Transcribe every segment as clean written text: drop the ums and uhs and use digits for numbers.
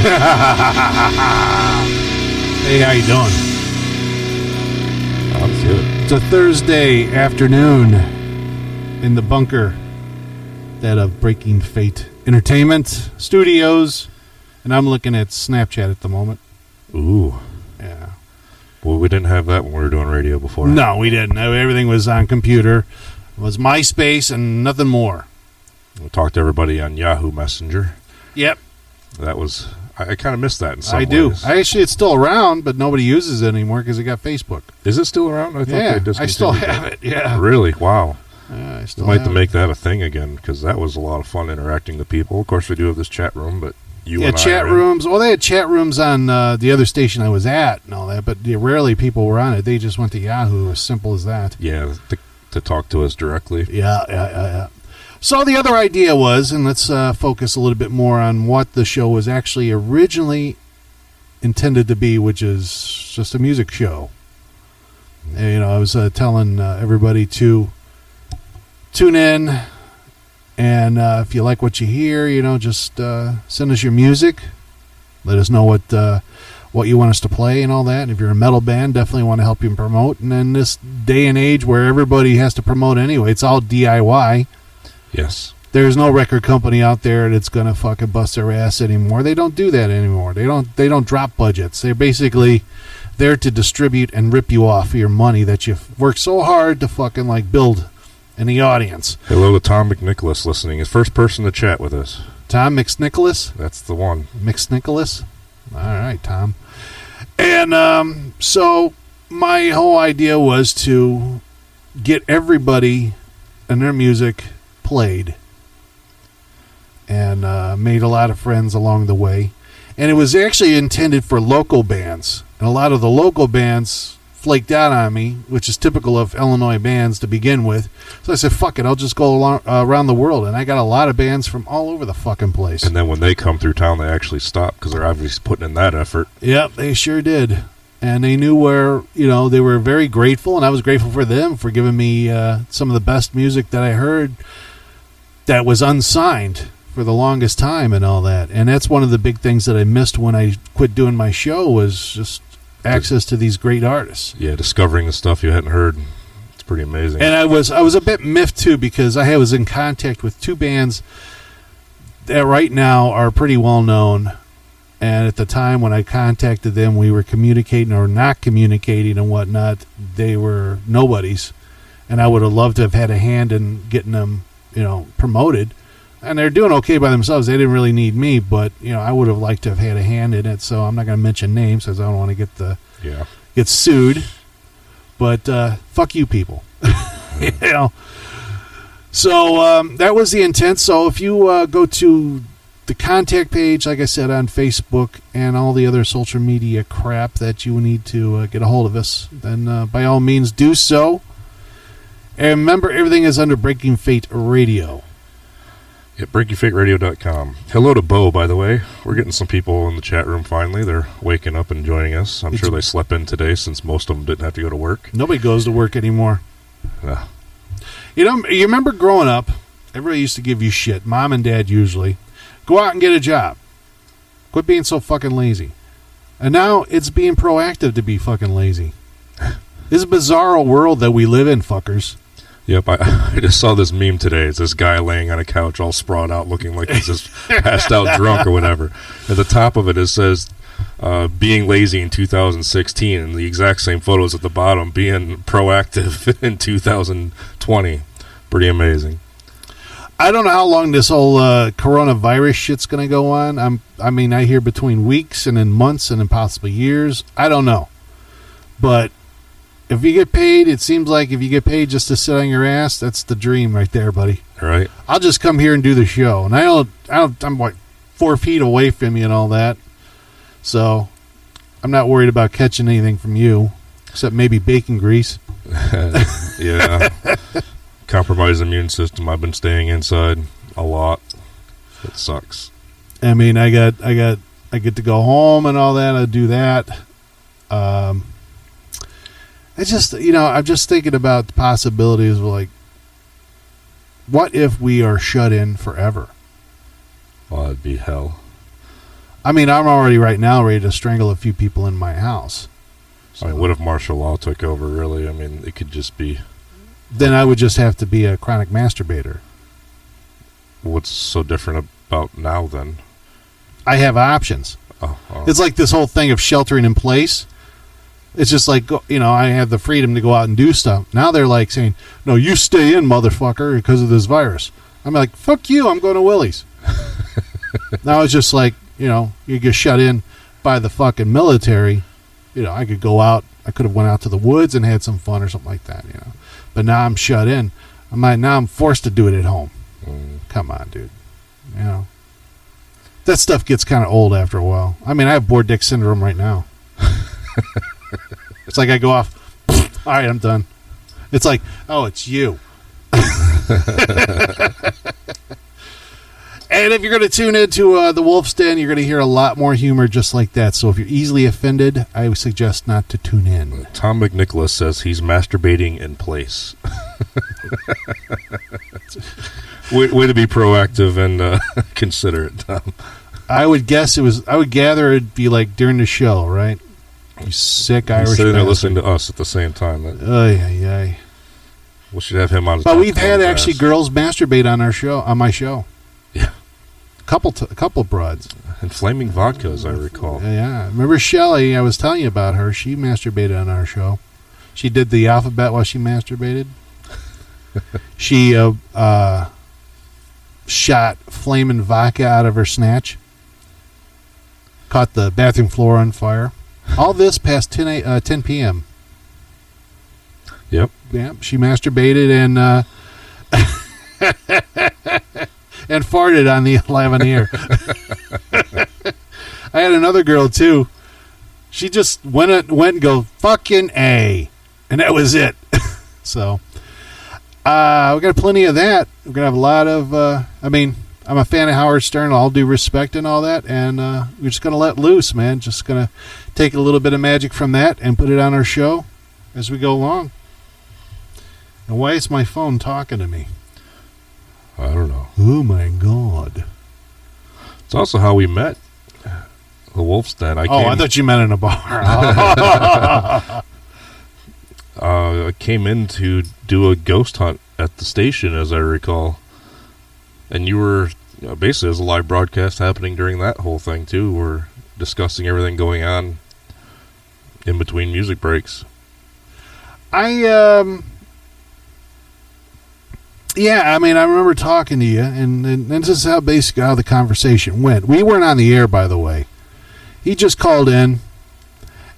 Hey, how you doing? I'm good. It's a Thursday afternoon in the bunker, that of Breaking Fate Entertainment Studios, and I'm looking at Snapchat at the moment. Ooh. Yeah. Well, we didn't have that when we were doing radio before. No, we didn't. Everything was on computer. It was MySpace and nothing more. We talked to everybody on Yahoo Messenger. Yep. That was... I kind of missed that in some ways. I do. Actually, it's still around, but nobody uses it anymore because it got Facebook. Is it still around? I thought they discontinued I still have it. Yeah. Really? Wow. I still We might have have to make that a thing again, because that was a lot of fun interacting with people. Of course, we do have this chat room, but you and I chat are in. rooms. Well, they had chat rooms on the other station I was at and all that, but rarely people were on it. They just went to Yahoo, as simple as that. Yeah, to talk to us directly. Yeah. So the other idea was, and let's focus a little bit more on what the show was actually originally intended to be, which is just a music show. And, I was telling everybody to tune in, and if you like what you hear, just send us your music. Let us know what you want us to play and all that. And if you're a metal band, definitely want to help you promote. And in this day and age where everybody has to promote anyway, it's all DIY. Yes. There's no record company out there that's gonna fucking bust their ass anymore. They don't do that anymore. They don't drop budgets. They're basically there to distribute and rip you off your money that you've worked so hard to fucking build in the audience. Hello to Tom McNicholas listening. His first person to chat with us. Tom McNicholas? That's the one. McNicholas? All right, Tom. And so my whole idea was to get everybody and their music played, and made a lot of friends along the way. And it was actually intended for local bands, and a lot of the local bands flaked out on me, which is typical of Illinois bands to begin with. So I said, fuck it, I'll just go around the world. And I got a lot of bands from all over the fucking place. And then when they come through town, they actually stop, because they're obviously putting in that effort. Yep, they sure did. And they knew where, they were very grateful, and I was grateful for them for giving me some of the best music that I heard that was unsigned for the longest time and all that. And that's one of the big things that I missed when I quit doing my show, was just access to these great artists. Yeah, discovering the stuff you hadn't heard. It's pretty amazing. And I was a bit miffed too, because I was in contact with two bands that right now are pretty well known. And at the time when I contacted them, we were communicating or not communicating and whatnot. They were nobodies. And I would have loved to have had a hand in getting them, promoted. And they're doing okay by themselves. They didn't really need me, but, I would have liked to have had a hand in it. So I'm not going to mention names because I don't want to get sued. But fuck you people. So that was the intent. So if you go to the contact page, like I said, on Facebook and all the other social media crap that you need to get a hold of us, then by all means do so. And remember, everything is under Breaking Fate Radio. At BreakingFateRadio.com. Hello to Bo, by the way. We're getting some people in the chat room finally. They're waking up and joining us. I'm sure they slept in today, since most of them didn't have to go to work. Nobody goes to work anymore. You remember growing up, everybody used to give you shit. Mom and Dad usually. Go out and get a job. Quit being so fucking lazy. And now it's being proactive to be fucking lazy. This is a bizarre world that we live in, fuckers. Yep, I just saw this meme today. It's this guy laying on a couch all sprawled out, looking like he's just passed out drunk or whatever. At the top of it, it says, being lazy in 2016, and the exact same photos at the bottom, being proactive in 2020. Pretty amazing. I don't know how long this whole coronavirus shit's going to go on. I hear between weeks and then months and then possibly years. I don't know. But if you get paid, it seems like if you get paid just to sit on your ass, that's the dream right there, buddy. Right. I'll just come here and do the show. And I'm like 4 feet away from you and all that. So I'm not worried about catching anything from you, except maybe bacon grease. Yeah. Compromised immune system. I've been staying inside a lot. It sucks. I get to go home and all that. I do that. It's just, I'm just thinking about the possibilities of, like, what if we are shut in forever? Well, that'd be hell. I mean, I'm already right now ready to strangle a few people in my house. So, I mean, what if martial law took over, really? I mean, it could just be... Then I would just have to be a chronic masturbator. What's so different about now, then? I have options. Oh. It's like this whole thing of sheltering in place. It's just like, I have the freedom to go out and do stuff. Now they're like saying, no, you stay in, motherfucker, because of this virus. I'm like, fuck you, I'm going to Willie's. Now it's just like, you get shut in by the fucking military. I could go out. I could have went out to the woods and had some fun or something like that, But now I'm shut in. Now I'm forced to do it at home. Come on, dude. That stuff gets kind of old after a while. I mean, I have bored dick syndrome right now. It's like I go off. All right, I'm done. It's like, oh, it's you. And if you're going to tune into the Wolf's Den, you're going to hear a lot more humor just like that. So if you're easily offended, I would suggest not to tune in. Tom McNicholas says he's masturbating in place. way to be proactive and considerate, Tom. I would gather it'd be like during the show, right? You sick Irish sitting there bastard. listening to us at the same time. Ay. We should have him on. But we've had actually girls masturbate on my show. Yeah, a couple broads. And flaming vodka, as I recall. Yeah, remember Shelley? I was telling you about her. She masturbated on our show. She did the alphabet while she masturbated. She shot flaming vodka out of her snatch. Caught the bathroom floor on fire. All this past 10 p.m. Yep. Yeah, she masturbated and and farted on the live on the air. I had another girl too. She just went and go fucking A, and that was it. So we got plenty of that. We're gonna have a lot of. I'm a fan of Howard Stern, all due respect and all that, and we're just gonna let loose, man. Just gonna take a little bit of magic from that and put it on our show as we go along. And why is my phone talking to me? I don't know. Oh my God! It's also how we met. The Wolf's Den. I thought you meant in a bar. I came in to do a ghost hunt at the station, as I recall. And you were, basically, there's a live broadcast happening during that whole thing, too. We're discussing everything going on in between music breaks. I remember talking to you, and this is how basically how the conversation went. We weren't on the air, by the way. He just called in,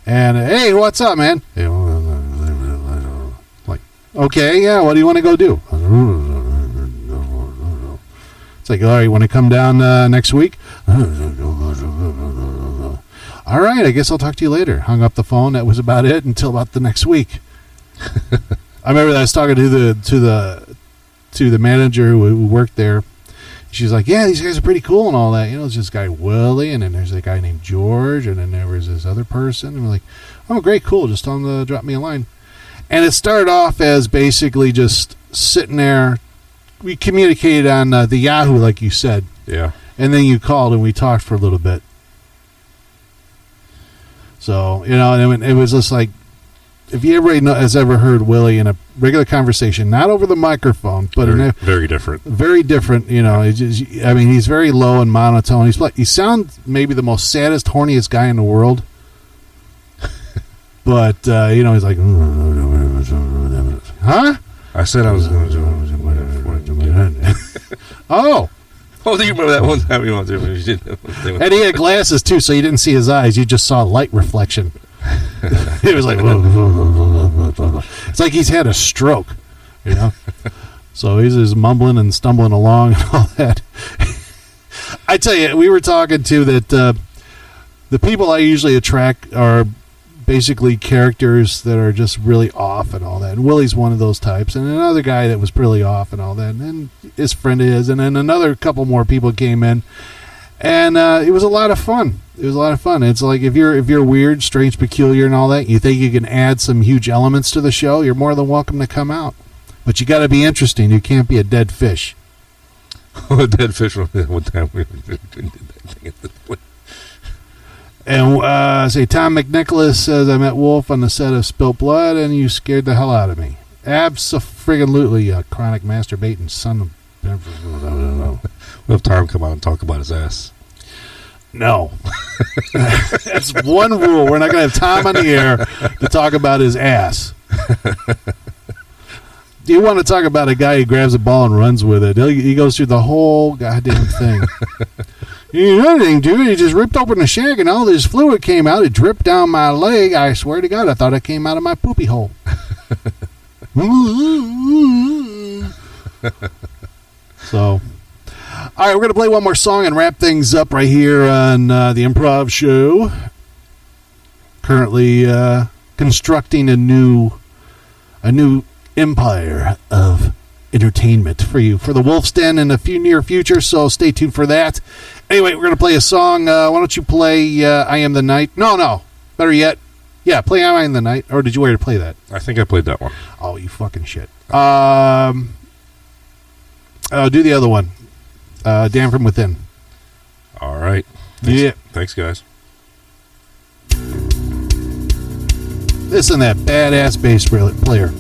and, hey, what's up, man? Like, okay, yeah, what do you want to go do? It's like, all right, you want to come down next week? All right, I guess I'll talk to you later. Hung up the phone. That was about it until about the next week. I remember that I was talking to the manager who worked there. She's like, yeah, these guys are pretty cool and all that. There's this guy Willie, and then there's a guy named George, and then there was this other person. And we're like, oh, great, cool. Just tell them to drop me a line. And it started off as basically just sitting there. We communicated on the Yahoo, like you said. Yeah. And then you called, and we talked for a little bit. So, and it was just like, if you has ever heard Willie in a regular conversation, not over the microphone, but very different. Very different, he's very low and monotone. He sounds maybe the most saddest, horniest guy in the world. But, he's like, huh? I said I was going to do it. Oh. Oh, do you remember that one time we went to? And he had glasses, too, so you didn't see his eyes. You just saw light reflection. It was like, it's like he's had a stroke, So he's just mumbling and stumbling along and all that. I tell you, we were talking too that the people I usually attract are basically characters that are just really off and all that. And Willie's one of those types, and another guy that was really off and all that. And then his friend is, and then another couple more people came in. And it was a lot of fun. It's like if you're weird, strange, peculiar, and all that, you think you can add some huge elements to the show, you're more than welcome to come out. But you got to be interesting. You can't be a dead fish. A dead fish. One time we did that thing at the And say Tom McNicholas says, I met Wolf on the set of Spilt Blood, and you scared the hell out of me. Abso-friggin-lutely, you chronic masturbating son of... We'll have Tom come on and talk about his ass. No. That's one rule. We're not going to have Tom on the air to talk about his ass. You want to talk about a guy who grabs a ball and runs with it. He goes through the whole goddamn thing. You know anything, dude? He just ripped open the shack and all this fluid came out. It dripped down my leg. I swear to God, I thought it came out of my poopy hole. So, all right, we're going to play one more song and wrap things up right here on the Improv Show. Currently constructing a new empire of entertainment for you for the Wolf's Den in the near future, so stay tuned for that. Anyway, we're going to play a song. Why don't you play I Am the Night? No. Better yet. Yeah, play I Am the Night. Or did you already play that? I think I played that one. Oh, you fucking shit. Do the other one. Damn From Within. All right. Thanks, guys. Listen to that badass bass player.